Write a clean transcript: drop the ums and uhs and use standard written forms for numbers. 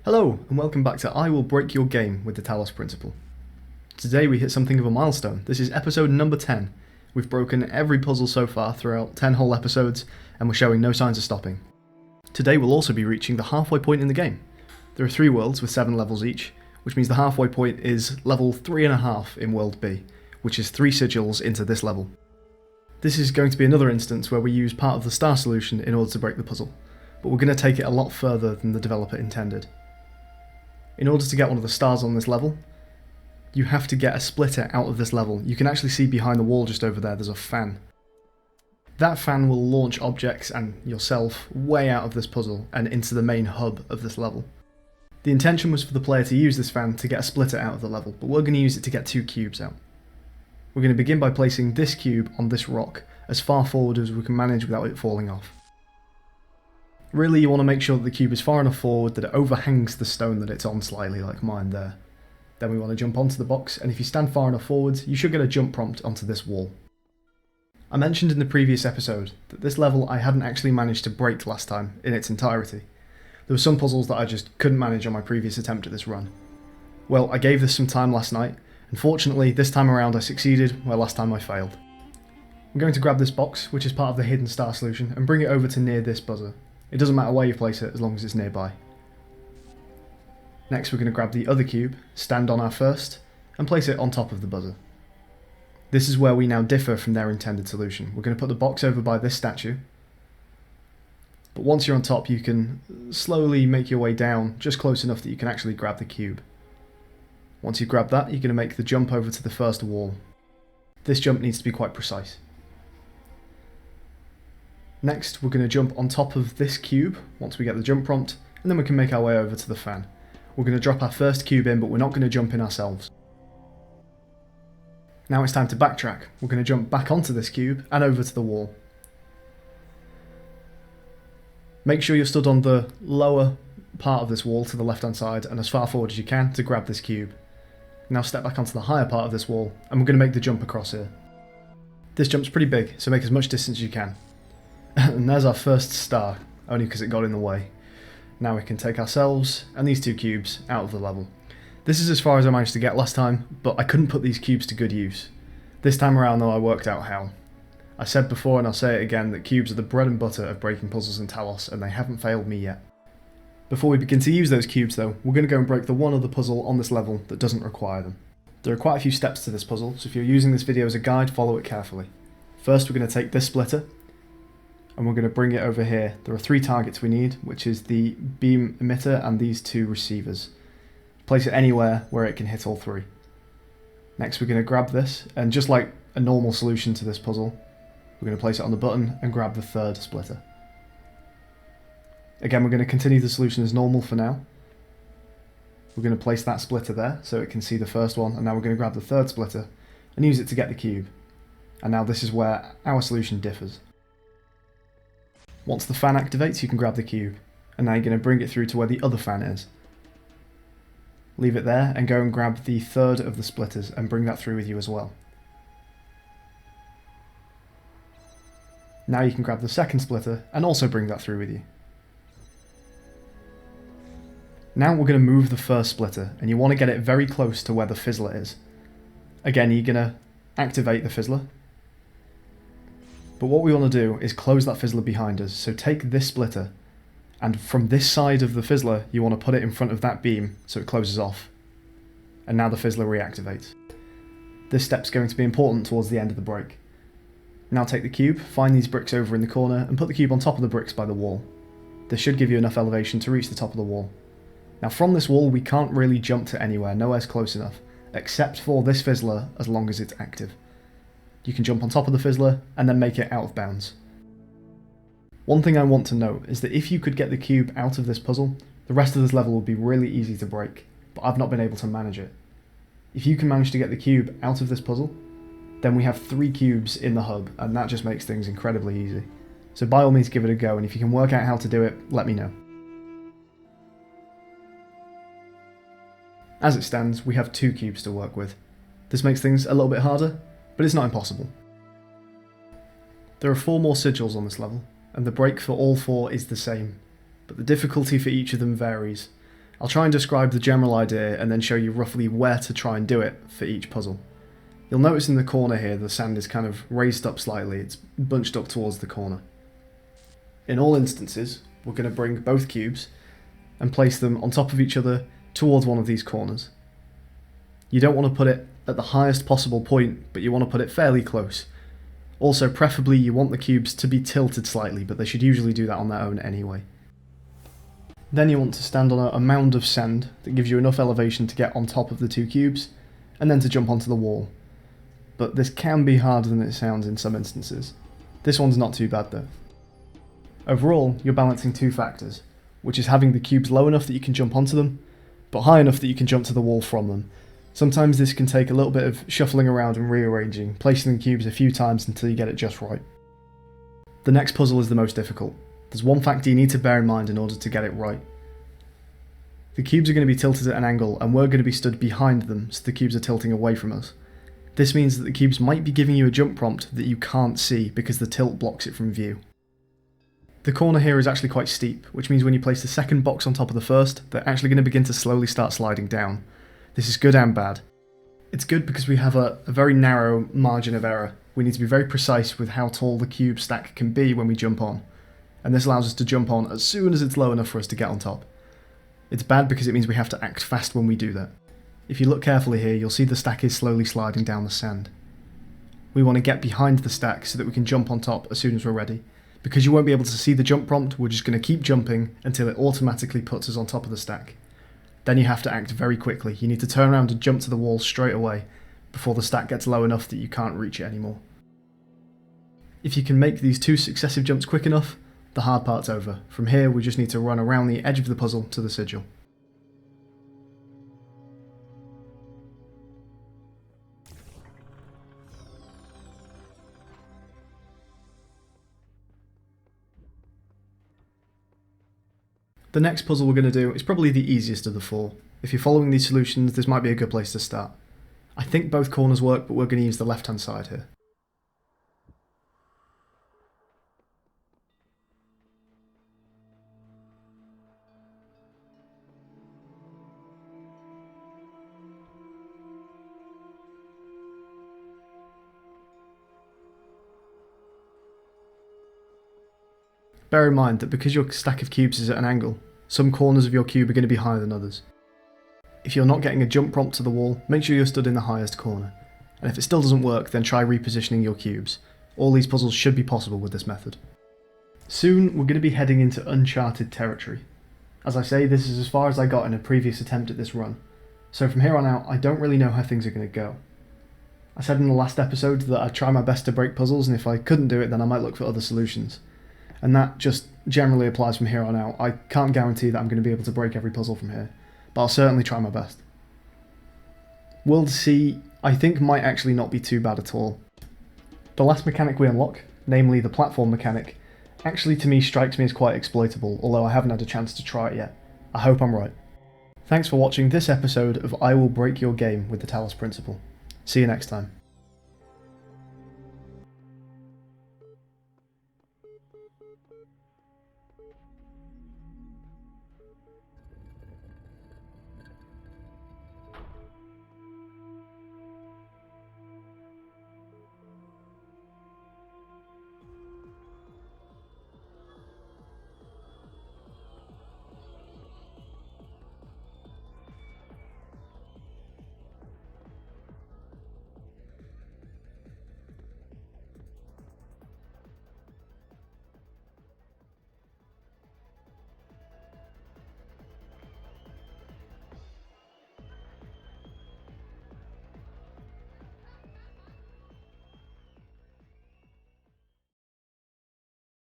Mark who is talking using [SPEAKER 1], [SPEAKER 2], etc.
[SPEAKER 1] Hello, and welcome back to I Will Break Your Game with the Talos Principle. Today we hit something of a milestone. This is episode number 10. We've broken every puzzle so far throughout 10 whole episodes, and we're showing no signs of stopping. Today we'll also be reaching the halfway point in the game. There are 3 worlds with 7 levels each, which means the halfway point is level 3.5 in World B, which is 3 sigils into this level. This is going to be another instance where we use part of the star solution in order to break the puzzle, but we're going to take it a lot further than the developer intended. In order to get one of the stars on this level, you have to get a splitter out of this level. You can actually see behind the wall just over there, there's a fan. That fan will launch objects and yourself way out of this puzzle and into the main hub of this level. The intention was for the player to use this fan to get a splitter out of the level, but we're going to use it to get 2 cubes out. We're going to begin by placing this cube on this rock as far forward as we can manage without it falling off. Really, you want to make sure that the cube is far enough forward that it overhangs the stone that it's on slightly, like mine there. Then we want to jump onto the box, and if you stand far enough forward, you should get a jump prompt onto this wall. I mentioned in the previous episode that this level I hadn't actually managed to break last time in its entirety. There were some puzzles that I just couldn't manage on my previous attempt at this run. Well, I gave this some time last night, and fortunately this time around I succeeded where last time I failed. I'm going to grab this box, which is part of the hidden star solution, and bring it over to near this buzzer. It doesn't matter where you place it as long as it's nearby. Next we're going to grab the other cube, stand on our first, and place it on top of the buzzer. This is where we now differ from their intended solution. We're going to put the box over by this statue, but once you're on top you can slowly make your way down just close enough that you can actually grab the cube. Once you grab that, you're going to make the jump over to the first wall. This jump needs to be quite precise. Next, we're going to jump on top of this cube once we get the jump prompt, and then we can make our way over to the fan. We're going to drop our first cube in, but we're not going to jump in ourselves. Now it's time to backtrack. We're going to jump back onto this cube and over to the wall. Make sure you're stood on the lower part of this wall to the left hand side and as far forward as you can to grab this cube. Now step back onto the higher part of this wall, and we're going to make the jump across here. This jump's pretty big, so make as much distance as you can. And there's our first star, only because it got in the way. Now we can take ourselves and these 2 cubes out of the level. This is as far as I managed to get last time, but I couldn't put these cubes to good use. This time around though I worked out how. I said before and I'll say it again that cubes are the bread and butter of breaking puzzles in Talos, and they haven't failed me yet. Before we begin to use those cubes though, we're going to go and break the one other puzzle on this level that doesn't require them. There are quite a few steps to this puzzle, so if you're using this video as a guide, follow it carefully. First we're going to take this splitter, and we're going to bring it over here. There are 3 targets we need, which is the beam emitter and these 2 receivers. Place it anywhere where it can hit all 3. Next we're going to grab this, and just like a normal solution to this puzzle, we're going to place it on the button and grab the 3rd splitter. Again, we're going to continue the solution as normal for now. We're going to place that splitter there so it can see the first one, and now we're going to grab the 3rd splitter and use it to get the cube. And now this is where our solution differs. Once the fan activates, you can grab the cube, and now you're going to bring it through to where the other fan is. Leave it there and go and grab the 3rd of the splitters and bring that through with you as well. Now you can grab the 2nd splitter and also bring that through with you. Now we're going to move the 1st splitter, and you want to get it very close to where the fizzler is. Again, you're going to activate the fizzler. But what we want to do is close that fizzler behind us, so take this splitter, and from this side of the fizzler you want to put it in front of that beam so it closes off. And now the fizzler reactivates. This step's going to be important towards the end of the break. Now take the cube, find these bricks over in the corner, and put the cube on top of the bricks by the wall. This should give you enough elevation to reach the top of the wall. Now from this wall we can't really jump to anywhere, nowhere's close enough, except for this fizzler as long as it's active. You can jump on top of the fizzler and then make it out of bounds. One thing I want to note is that if you could get the cube out of this puzzle, the rest of this level would be really easy to break, but I've not been able to manage it. If you can manage to get the cube out of this puzzle, then we have 3 cubes in the hub, and that just makes things incredibly easy. So by all means give it a go, and if you can work out how to do it, let me know. As it stands, we have 2 cubes to work with. This makes things a little bit harder, but it's not impossible. There are 4 more sigils on this level, and the break for all 4 is the same, but the difficulty for each of them varies. I'll try and describe the general idea and then show you roughly where to try and do it for each puzzle. You'll notice in the corner here the sand is kind of raised up slightly, it's bunched up towards the corner. In all instances, we're going to bring both cubes and place them on top of each other towards one of these corners. You don't want to put it at the highest possible point, but you want to put it fairly close. Also, preferably you want the cubes to be tilted slightly, but they should usually do that on their own anyway. Then you want to stand on a mound of sand that gives you enough elevation to get on top of the 2 cubes, and then to jump onto the wall. But this can be harder than it sounds in some instances. This one's not too bad though. Overall, you're balancing 2 factors, which is having the cubes low enough that you can jump onto them, but high enough that you can jump to the wall from them. Sometimes this can take a little bit of shuffling around and rearranging, placing the cubes a few times until you get it just right. The next puzzle is the most difficult. There's one factor you need to bear in mind in order to get it right. The cubes are going to be tilted at an angle, and we're going to be stood behind them, so the cubes are tilting away from us. This means that the cubes might be giving you a jump prompt that you can't see because the tilt blocks it from view. The corner here is actually quite steep, which means when you place the second box on top of the first, they're actually going to begin to slowly start sliding down. This is good and bad. It's good because we have a very narrow margin of error. We need to be very precise with how tall the cube stack can be when we jump on, and this allows us to jump on as soon as it's low enough for us to get on top. It's bad because it means we have to act fast when we do that. If you look carefully here, you'll see the stack is slowly sliding down the sand. We want to get behind the stack so that we can jump on top as soon as we're ready. Because you won't be able to see the jump prompt, we're just going to keep jumping until it automatically puts us on top of the stack. Then you have to act very quickly. You need to turn around and jump to the wall straight away before the stack gets low enough that you can't reach it anymore. If you can make these 2 successive jumps quick enough, the hard part's over. From here we just need to run around the edge of the puzzle to the sigil. The next puzzle we're going to do is probably the easiest of the 4. If you're following these solutions, this might be a good place to start. I think both corners work, but we're going to use the left hand side here. Bear in mind that because your stack of cubes is at an angle, some corners of your cube are going to be higher than others. If you're not getting a jump prompt to the wall, make sure you're stood in the highest corner. And if it still doesn't work, then try repositioning your cubes. All these puzzles should be possible with this method. Soon we're going to be heading into uncharted territory. As I say, this is as far as I got in a previous attempt at this run, so from here on out I don't really know how things are going to go. I said in the last episode that I'd try my best to break puzzles, and if I couldn't do it then I might look for other solutions. And that just generally applies from here on out. I can't guarantee that I'm going to be able to break every puzzle from here, but I'll certainly try my best. World C, I think, might actually not be too bad at all. The last mechanic we unlock, namely the platform mechanic, actually to me strikes me as quite exploitable, although I haven't had a chance to try it yet. I hope I'm right. Thanks for watching this episode of I Will Break Your Game with the Talos Principle. See you next time.